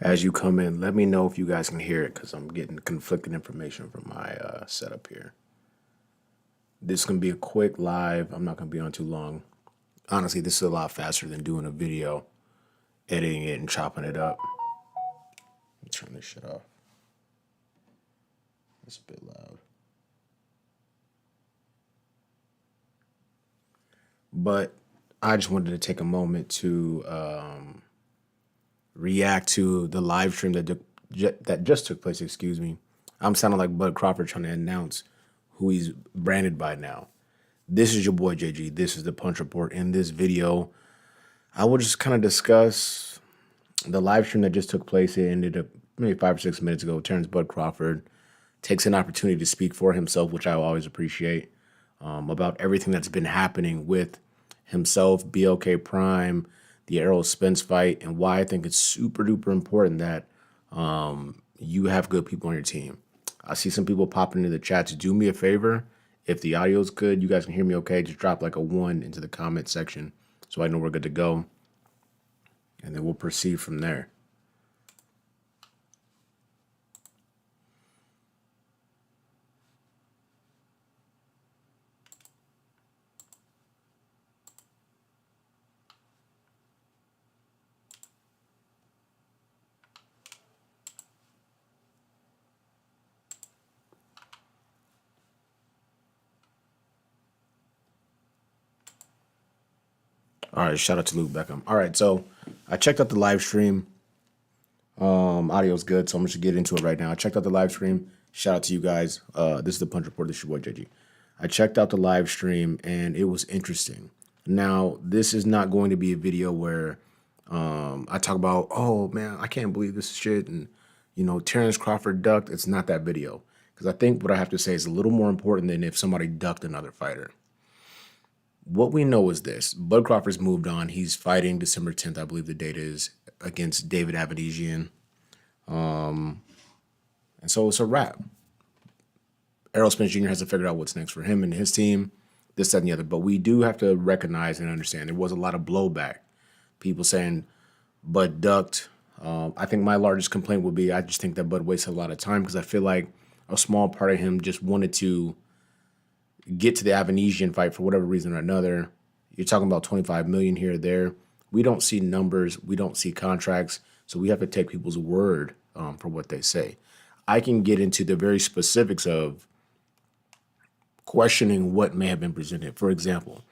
As you come in, let me know if you guys can hear it because I'm getting conflicting information from my setup here. This is going to be a quick live. I'm not going to be on too long. Honestly, this is a lot faster than doing a video, editing it and chopping it up. Let me turn this shit off. It's a bit loud. But I just wanted to take a moment to react to the live stream that just took place. Excuse me. I'm sounding like Bud Crawford trying to announce who he's branded by now. This is your boy JG. This is the Punch Report. In this video, I will just kind of discuss the live stream that just took place. It ended up maybe 5 or 6 minutes ago. Terence Bud Crawford takes an opportunity to speak for himself, which I always appreciate, about everything that's been happening with himself, BLK Prime, the Errol Spence fight, and why I think it's super duper important that you have good people on your team. I see some people popping into the chat to do me a favor. If the audio is good, you guys can hear me okay, just drop like a 1 into the comment section so I know we're good to go. And then we'll proceed from there. All right, shout out to Luke Beckham. All right, so I checked out the live stream. Audio's good, so I'm just gonna get into it right now. I checked out the live stream. Shout out to you guys. This is the Punch Report. This is your boy JG. I checked out the live stream and it was interesting. Now, this is not going to be a video where I talk about, oh man, I can't believe this shit, and Terence Crawford ducked. It's not that video because I think what I have to say is a little more important than if somebody ducked another fighter. What we know is this. Bud Crawford's moved on. He's fighting December 10th, I believe the date is, against David Avedisian. And so it's a wrap. Errol Spence Jr. has to figure out what's next for him and his team, this, that, and the other. But we do have to recognize and understand there was a lot of blowback. People saying Bud ducked. I think my largest complaint would be I just think that Bud wasted a lot of time because I feel like a small part of him just wanted to get to the Avenesian fight for whatever reason or another. You're talking about 25 million here or there. We don't see numbers. We don't see contracts. So we have to take people's word for what they say. I can get into the very specifics of questioning what may have been presented. For example,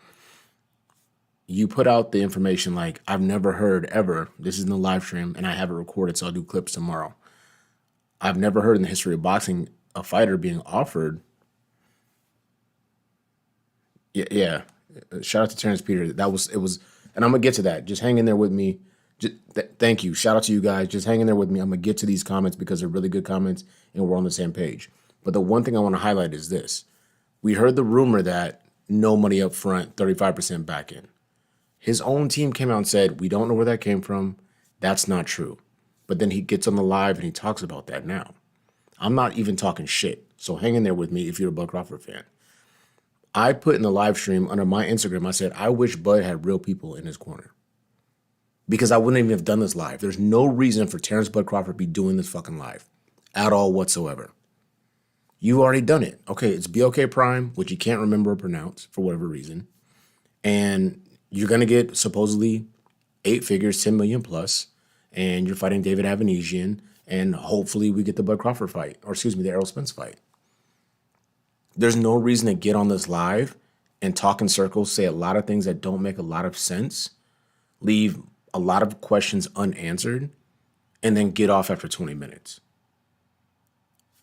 you put out the information like, I've never heard ever, this is in the live stream and I have it recorded, so I'll do clips tomorrow. I've never heard in the history of boxing a fighter being offered. Yeah. Shout out to Terence Peter. It was, and I'm gonna get to that. Just hang in there with me. Thank you. Shout out to you guys. Just hang in there with me. I'm gonna get to these comments because they're really good comments and we're on the same page. But the one thing I want to highlight is this. We heard the rumor that no money up front, 35% back in. His own team came out and said, we don't know where that came from. That's not true. But then he gets on the live and he talks about that now. I'm not even talking shit. So hang in there with me if you're a Bud Crawford fan. I put in the live stream under my Instagram, I said, I wish Bud had real people in his corner. Because I wouldn't even have done this live. There's no reason for Terence Bud Crawford to be doing this fucking live at all whatsoever. You've already done it. Okay, it's BLK Prime, which you can't remember or pronounce for whatever reason. And you're going to get supposedly 8 figures, 10 million plus. And you're fighting David Avenesian. And hopefully we get the Bud Crawford fight. Or excuse me, the Errol Spence fight. There's no reason to get on this live and talk in circles, say a lot of things that don't make a lot of sense, leave a lot of questions unanswered, and then get off after 20 minutes.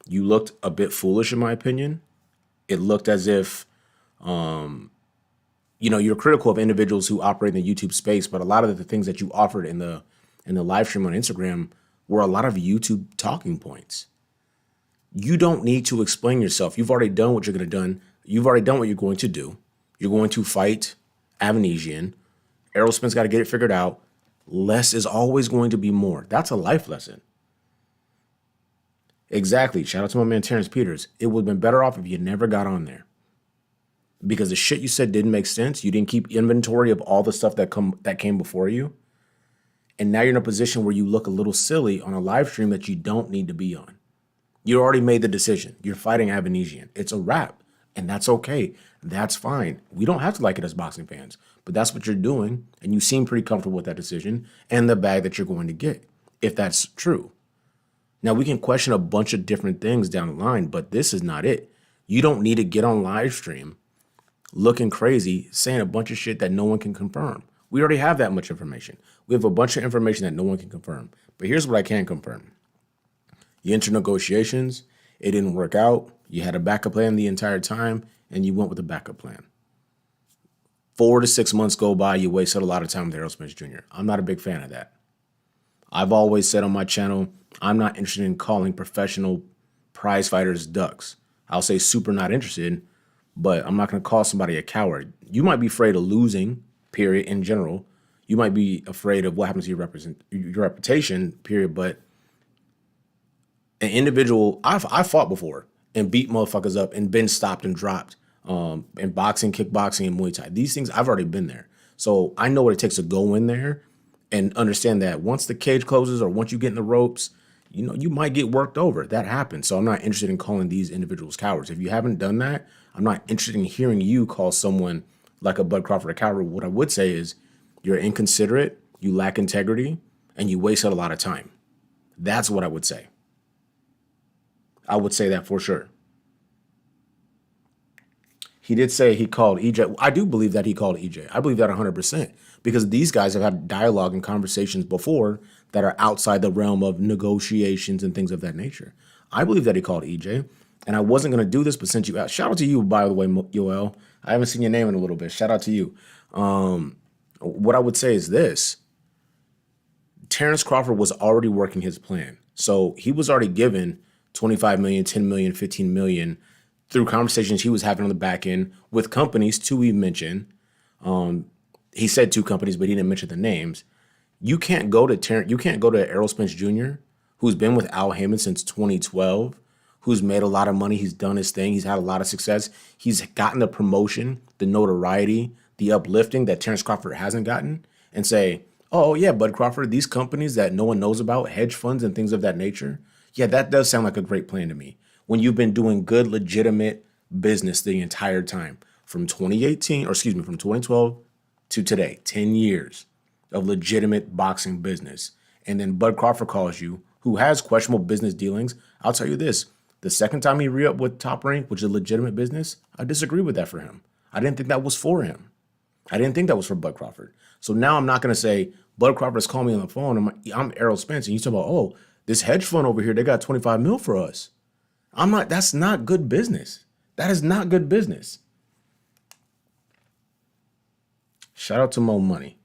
You looked a bit foolish, in my opinion. It looked as if, you're critical of individuals who operate in the YouTube space, but a lot of the things that you offered in the live stream on Instagram were a lot of YouTube talking points. You don't need to explain yourself. You've already done what you're going to do. You've already done what you're going to do. You're going to fight Avenesian. Errol Spence got to get it figured out. Less is always going to be more. That's a life lesson. Exactly. Shout out to my man Terence Peters. It would have been better off if you never got on there. Because the shit you said didn't make sense. You didn't keep inventory of all the stuff that came before you. And now you're in a position where you look a little silly on a live stream that you don't need to be on. You already made the decision. You're fighting Avanesian. It's a wrap. And that's okay. That's fine. We don't have to like it as boxing fans, but that's what you're doing. And you seem pretty comfortable with that decision and the bag that you're going to get, if that's true. Now, we can question a bunch of different things down the line, but this is not it. You don't need to get on live stream looking crazy, saying a bunch of shit that no one can confirm. We already have that much information. We have a bunch of information that no one can confirm. But here's what I can confirm. You entered negotiations. It didn't work out. You had a backup plan the entire time, and you went with a backup plan. 4 to 6 months go by. You wasted a lot of time with Errol Spence Jr. I'm not a big fan of that. I've always said on my channel, I'm not interested in calling professional prize fighters ducks. I'll say super not interested, but I'm not going to call somebody a coward. You might be afraid of losing, period, in general. You might be afraid of what happens to your reputation, period, but an individual, I've fought before and beat motherfuckers up and been stopped and dropped in boxing, kickboxing, and Muay Thai. These things, I've already been there. So I know what it takes to go in there and understand that once the cage closes or once you get in the ropes, you might get worked over. That happens. So I'm not interested in calling these individuals cowards. If you haven't done that, I'm not interested in hearing you call someone like a Bud Crawford a coward. What I would say is you're inconsiderate, you lack integrity, and you wasted a lot of time. That's what I would say. I would say that for sure. He did say he called EJ. I do believe that he called EJ. I believe that 100% because these guys have had dialogue and conversations before that are outside the realm of negotiations and things of that nature. I believe that he called EJ, and I wasn't going to do this, but since you asked, shout out to you, by the way, Yoel. I haven't seen your name in a little bit. Shout out to you. What I would say is this. Terence Crawford was already working his plan. So he was already given 25 million, 10 million, 15 million through conversations he was having on the back end with companies, two he mentioned. He said 2 companies, but he didn't mention the names. You can't go to Errol Spence Jr., who's been with Al Heyman since 2012, who's made a lot of money. He's done his thing. He's had a lot of success. He's gotten the promotion, the notoriety, the uplifting that Terence Crawford hasn't gotten, and say, oh, yeah, Bud Crawford, these companies that no one knows about, hedge funds and things of that nature, yeah, that does sound like a great plan to me. When you've been doing good, legitimate business the entire time, from 2012 to today, 10 years of legitimate boxing business. And then Bud Crawford calls you, who has questionable business dealings. I'll tell you this, the second time he re-upped with Top Rank, which is a legitimate business, I disagree with that for him. I didn't think that was for him. I didn't think that was for Bud Crawford. So now I'm not going to say, Bud Crawford's calling me on the phone. I'm Errol Spence. And you talk about, oh, this hedge fund over here, they got 25 mil for us. I'm not, that's not good business. That is not good business. Shout out to Mo Money.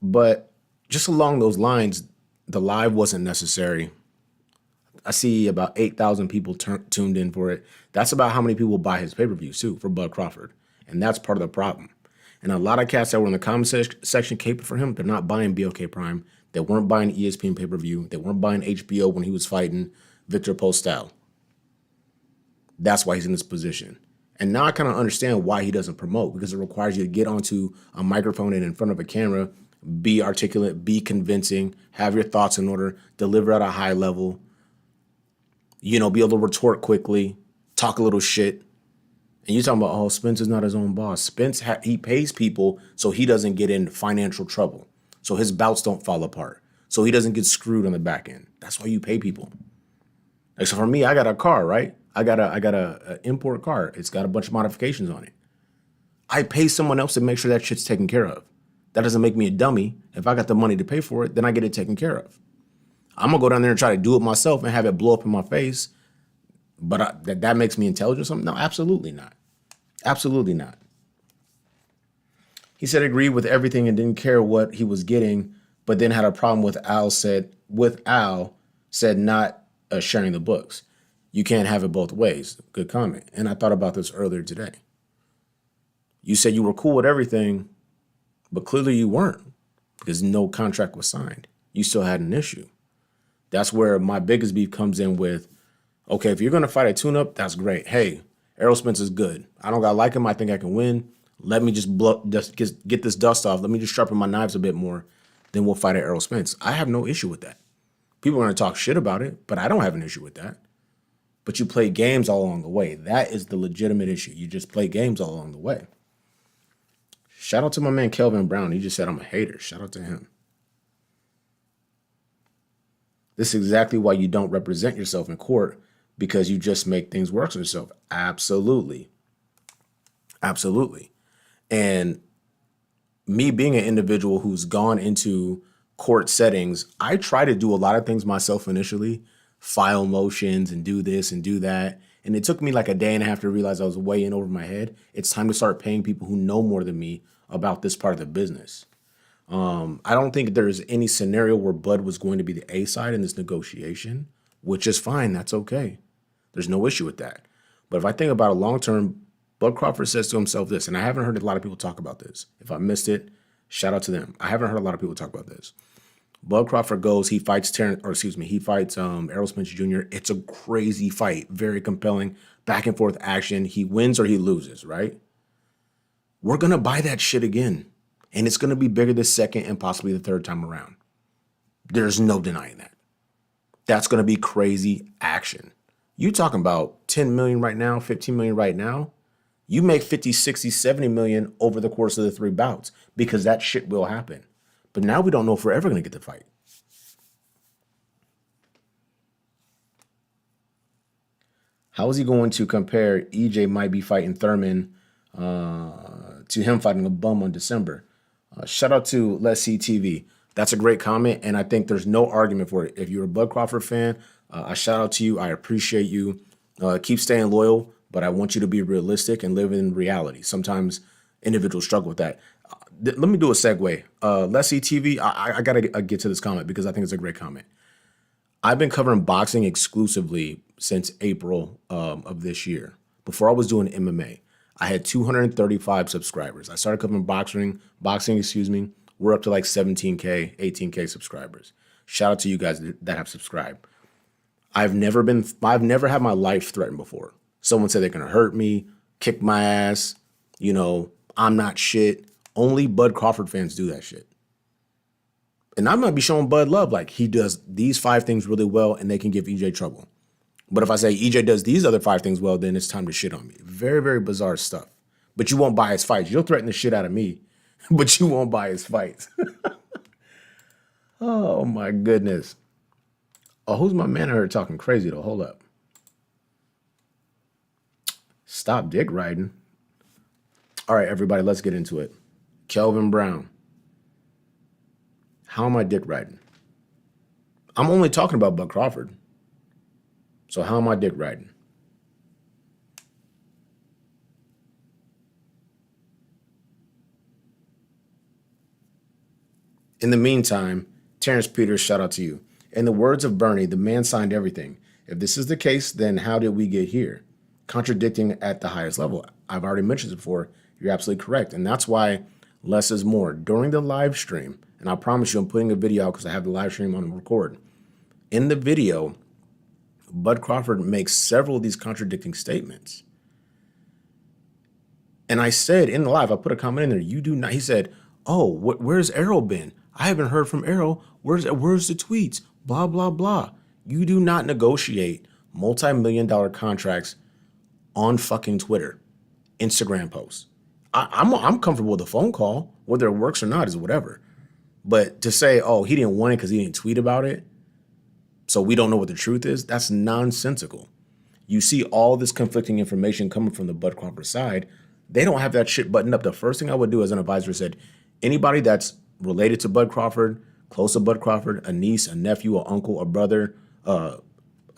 But just along those lines, the live wasn't necessary. I see about 8,000 people tuned in for it. That's about how many people buy his pay-per-views too for Bud Crawford. And that's part of the problem. And a lot of cats that were in the comment section caping for him, they're not buying BOK Prime. They weren't buying ESPN pay-per-view. They weren't buying HBO when he was fighting Victor Postal. That's why he's in this position. And now I kind of understand why he doesn't promote, because it requires you to get onto a microphone and in front of a camera, be articulate, be convincing, have your thoughts in order, deliver at a high level, be able to retort quickly, talk a little shit. And you're talking about, oh, Spence is not his own boss. Spence, he pays people so he doesn't get in financial trouble, so his bouts don't fall apart, so he doesn't get screwed on the back end. That's why you pay people. Like, so for me, I got a car, right? I got a import car. It's got a bunch of modifications on it. I pay someone else to make sure that shit's taken care of. That doesn't make me a dummy. If I got the money to pay for it, then I get it taken care of. I'm gonna go down there and try to do it myself and have it blow up in my face. But that makes me intelligent or something? No, absolutely not. Absolutely not. He said agreed with everything and didn't care what he was getting, but then had a problem with Al said not sharing the books. You can't have it both ways. Good comment. And I thought about this earlier today. You said you were cool with everything, but clearly you weren't, because no contract was signed. You still had an issue. That's where my biggest beef comes in with, okay, if you're going to fight a tune-up, that's great. Hey, Errol Spence is good. I don't got to like him. I think I can win. Let me just get this dust off. Let me just sharpen my knives a bit more. Then we'll fight at Errol Spence. I have no issue with that. People are going to talk shit about it, but I don't have an issue with that. But you play games all along the way. That is the legitimate issue. You just play games all along the way. Shout out to my man Kelvin Brown. He just said I'm a hater. Shout out to him. This is exactly why you don't represent yourself in court, because you just make things worse for yourself. Absolutely. Absolutely. And me being an individual who's gone into court settings, I try to do a lot of things myself initially, file motions and do this and do that. And it took me like a day and a half to realize I was way in over my head. It's time to start paying people who know more than me about this part of the business. I don't think there's any scenario where Bud was going to be the A side in this negotiation, which is fine. That's okay. There's no issue with that. But if I think about it long term, Bud Crawford says to himself this, and I haven't heard a lot of people talk about this. If I missed it, shout out to them. I haven't heard a lot of people talk about this. Bud Crawford goes, he fights Errol Spence Jr. It's a crazy fight, very compelling, back and forth action. He wins or he loses, right? We're going to buy that shit again. And it's going to be bigger the second and possibly the third time around. There's no denying that. That's going to be crazy action. You talking about 10 million right now, 15 million right now. You make 50, 60, 70 million over the course of the 3 bouts, because that shit will happen. But now we don't know if we're ever going to get the fight. How is he going to compare EJ might be fighting Thurman to him fighting a bum on December? Shout out to Let's See TV. That's a great comment, and I think there's no argument for it. If you're a Bud Crawford fan, I shout out to you. I appreciate you. Keep staying loyal, but I want you to be realistic and live in reality. Sometimes individuals struggle with that. Let me do a segue. Let's See TV, I got to get to this comment because I think it's a great comment. I've been covering boxing exclusively since April of this year. Before I was doing MMA, I had 235 subscribers. I started covering boxing, We're up to like 17K, 18K subscribers. Shout out to you guys that have subscribed. I've never had my life threatened before. Someone said they're going to hurt me, kick my ass, I'm not shit. Only Bud Crawford fans do that shit. And I might be showing Bud love, like he does these 5 things really well and they can give EJ trouble. But if I say EJ does these other 5 things well, then it's time to shit on me. Very, very bizarre stuff. But you won't buy his fights. You'll threaten the shit out of me, but you won't buy his fights. Oh my goodness. Oh, who's my man I heard talking crazy though? Hold up. Stop dick riding. All right, everybody, let's get into it. Kelvin Brown. How am I dick riding? I'm only talking about Bud Crawford. So how am I dick riding? In the meantime, Terence Peters, shout out to you. In the words of Bernie, the man signed everything. If this is the case, then how did we get here? Contradicting at the highest level. I've already mentioned it before. You're absolutely correct. And that's why less is more. During the live stream, and I promise you I'm putting a video out because I have the live stream on record. In the video, Bud Crawford makes several of these contradicting statements. And I said in the live, I put a comment in there, you do not, he said, oh, where's Errol been? I haven't heard from Errol. Where's the tweets? Blah, blah, blah. You do not negotiate multi-million-dollar contracts on fucking Twitter, Instagram posts. I'm comfortable with a phone call, whether it works or not is whatever. But to say, oh, he didn't want it because he didn't tweet about it, so we don't know what the truth is, that's nonsensical. You see all this conflicting information coming from the Bud Crawford side. They don't have that shit buttoned up. The first thing I would do as an advisor said, anybody that's related to Bud Crawford, close to Bud Crawford, a niece, a nephew, an uncle, a brother, a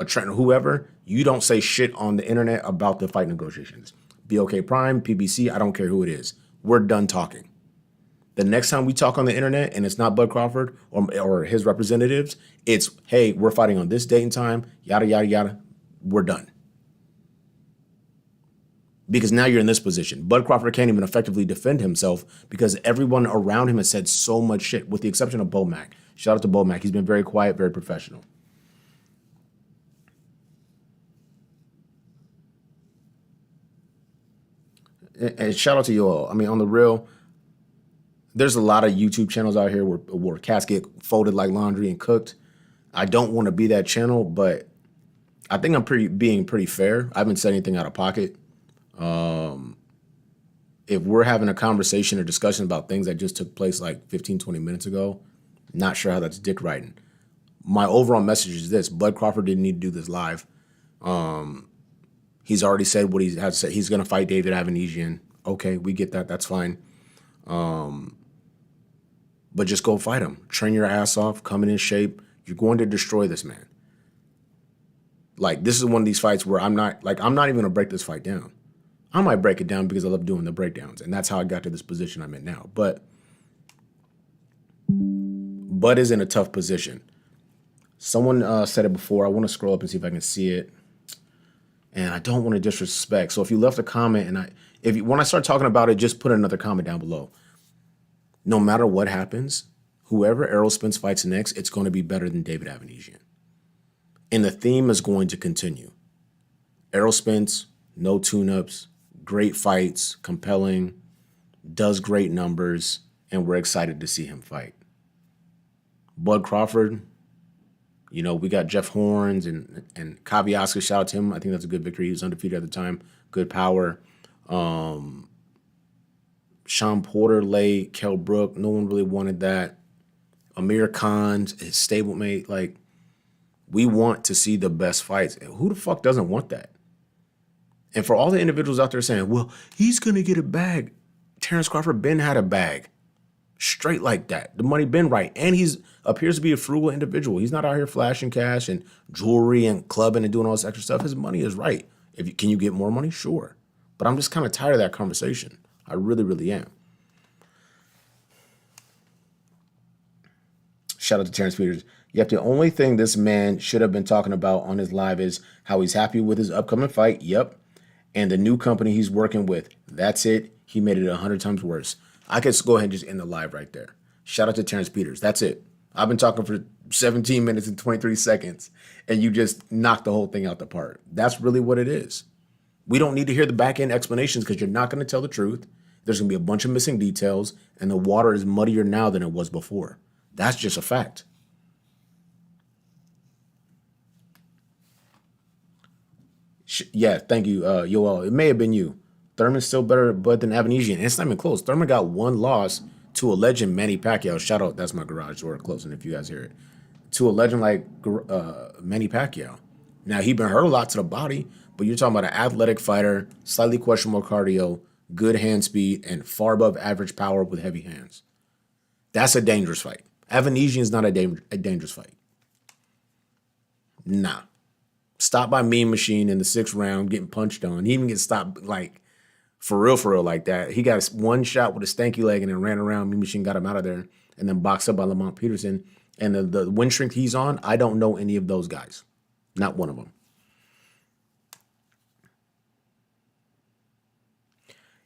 Trent, whoever, you don't say shit on the internet about the fight negotiations. BOK Prime, PBC, I don't care who it is. We're done talking. The next time we talk on the internet and it's not Bud Crawford or his representatives, it's, hey, we're fighting on this date and time, yada, yada, yada. We're done. Because now you're in this position. Bud Crawford can't even effectively defend himself because everyone around him has said so much shit, with the exception of Bomac. Shout out to Bomac. He's been very quiet, very professional. And shout out to you all. I mean, on the real, there's a lot of YouTube channels out here where cats get folded like laundry and cooked. I don't want to be that channel, but I think I'm being pretty fair. I haven't said anything out of pocket. If we're having a conversation or discussion about things that just took place like 15, 20 minutes ago, not sure how that's dick writing. My overall message is this: Bud Crawford didn't need to do this live. He's already said what he has to say. He's going to fight David Avanesian. Okay, we get that. That's fine. But just go fight him. Train your ass off. Come in shape. You're going to destroy this man. Like, this is one of these fights where I'm not even going to break this fight down. I might break it down because I love doing the breakdowns, and that's how I got to this position I'm in now. But Bud is in a tough position. Someone said it before. I want to scroll up and see if I can see it. And I don't want to disrespect. So if you left a comment when I start talking about it, just put another comment down below. No matter what happens, whoever Errol Spence fights next, it's going to be better than David Avanesian. And the theme is going to continue. Errol Spence, no tune-ups, great fights, compelling, does great numbers, and we're excited to see him fight. Bud Crawford, we got Jeff Horns and Kaviaska. Shout out to him. I think that's a good victory. He was undefeated at the time. Good power. Sean Porter late. Kell Brook. No one really wanted that. Amir Khan, his stablemate. Like, we want to see the best fights. Who the fuck doesn't want that? And for all the individuals out there saying, well, he's going to get a bag. Terence Crawford been had a bag. Straight like that. The money been right. And he's appears to be a frugal individual. He's not out here flashing cash and jewelry and clubbing and doing all this extra stuff. His money is right. Can you get more money? Sure. But I'm just kind of tired of that conversation. I really, really am. Shout out to Terence Peters. Yep, the only thing this man should have been talking about on his live is how he's happy with his upcoming fight. Yep. And the new company he's working with. That's it. He made it 100 times worse. I could go ahead and just end the live right there. Shout out to Terence Peters. That's it. I've been talking for 17 minutes and 23 seconds, and you just knocked the whole thing out the park. That's really what it is. We don't need to hear the back end explanations because you're not going to tell the truth. There's going to be a bunch of missing details, and the water is muddier now than it was before. That's just a fact. Yeah, thank you, Yoel. It may have been you. Thurman's still better Bud than Avanesian. And it's not even close. Thurman got one loss to a legend, Manny Pacquiao. Shout out, that's my garage door closing if you guys hear it. To a legend like Manny Pacquiao. Now, he been hurt a lot to the body, but you're talking about an athletic fighter, slightly questionable cardio, good hand speed, and far above average power with heavy hands. That's a dangerous fight. Avanesian is not a dangerous fight. Nah. Stopped by Mean Machine in the 6th round, getting punched on. He even gets stopped, like, for real like that. He got one shot with a stanky leg and then ran around. Mean Machine got him out of there and then boxed up by Lamont Peterson. And the win streak he's on, I don't know any of those guys. Not one of them.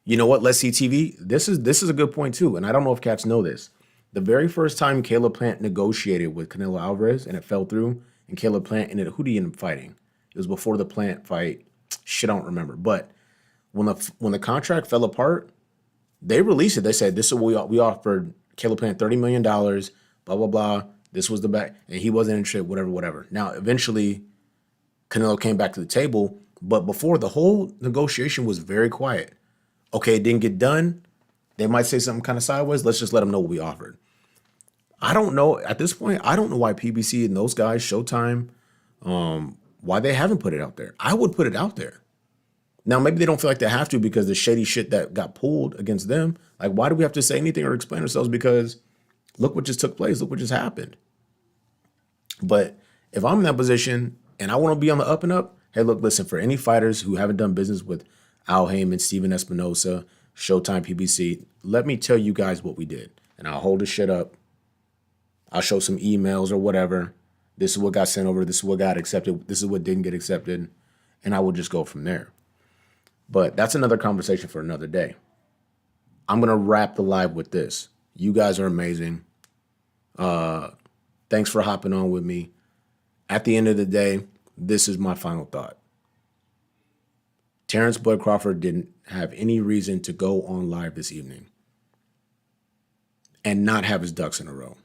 You know what? Let's see TV. This is a good point, too. And I don't know if cats know this. The very first time Caleb Plant negotiated with Canelo Alvarez and it fell through, and Caleb Plant ended, who did he end up fighting? It was before the Plant fight. Shit, I don't remember. But when the contract fell apart, they released it. They said, this is what we offered Caleb Plant $30 million, blah, blah, blah. This was the back. And he wasn't interested, whatever. Now, eventually, Canelo came back to the table. But before, the whole negotiation was very quiet. Okay, it didn't get done. They might say something kind of sideways. Let's just let them know what we offered. I don't know. At this point, I don't know why PBC and those guys, Showtime, why they haven't put it out there. I would put it out there. Now, maybe they don't feel like they have to because the shady shit that got pulled against them. Like, why do we have to say anything or explain ourselves? Because look what just took place. Look what just happened. But if I'm in that position and I want to be on the up and up, hey, look, listen, for any fighters who haven't done business with Al Heyman, Steven Espinosa, Showtime, PBC, let me tell you guys what we did. And I'll hold this shit up. I'll show some emails or whatever. This is what got sent over. This is what got accepted. This is what didn't get accepted. And I will just go from there. But that's another conversation for another day. I'm going to wrap the live with this. You guys are amazing. Thanks for hopping on with me. At the end of the day, this is my final thought. Terence Bud Crawford didn't have any reason to go on live this evening and not have his ducks in a row.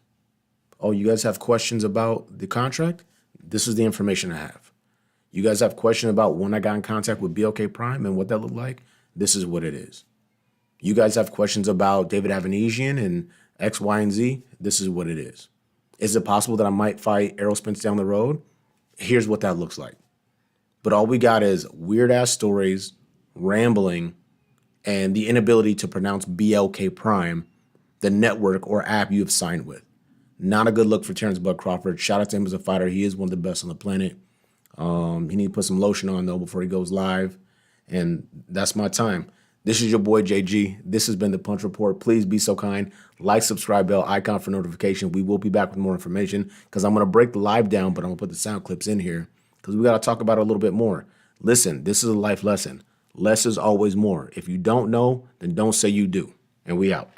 Oh, you guys have questions about the contract? This is the information I have. You guys have questions about when I got in contact with BLK Prime and what that looked like? This is what it is. You guys have questions about David Avanesian and X, Y, and Z? This is what it is. Is it possible that I might fight Errol Spence down the road? Here's what that looks like. But all we got is weird-ass stories, rambling, and the inability to pronounce BLK Prime, the network or app you have signed with. Not a good look for Terence Bud Crawford. Shout out to him as a fighter. He is one of the best on the planet. He need to put some lotion on, though, before he goes live. And that's my time. This is your boy, JG. This has been the Punch Report. Please be so kind. Like, subscribe, bell icon for notification. We will be back with more information because I'm going to break the live down, but I'm going to put the sound clips in here because we got to talk about it a little bit more. Listen, this is a life lesson. Less is always more. If you don't know, then don't say you do. And we out.